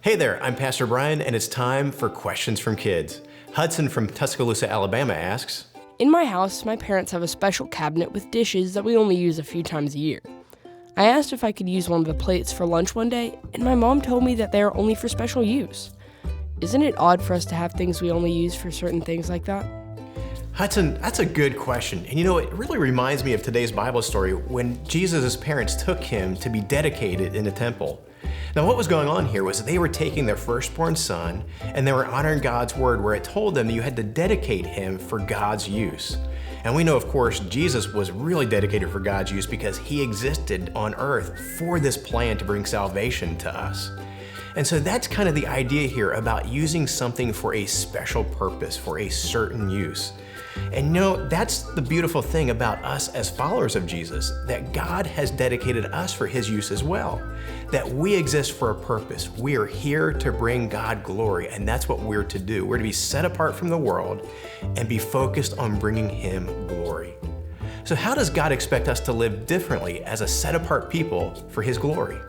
Hey there, I'm Pastor Brian, and it's time for Questions from Kids. Hudson from Tuscaloosa, Alabama asks, In my house, my parents have a special cabinet with dishes that we only use a few times a year. I asked if I could use one of the plates for lunch one day, and my mom told me that they are only for special use. Isn't it odd for us to have things we only use for certain things like that? Hudson, that's a good question. And it really reminds me of today's Bible story when Jesus' parents took him to be dedicated in the temple. Now, what was going on here was they were taking their firstborn son and they were honoring God's word where it told them that you had to dedicate him for God's use. And we know, of course, Jesus was really dedicated for God's use because he existed on earth for this plan to bring salvation to us. And so that's kind of the idea here about using something for a special purpose, for a certain use. And that's the beautiful thing about us as followers of Jesus, that God has dedicated us for his use as well, that we exist for a purpose. We are here to bring God glory, and that's what we're to do. We're to be set apart from the world and be focused on bringing him glory. So how does God expect us to live differently as a set apart people for his glory?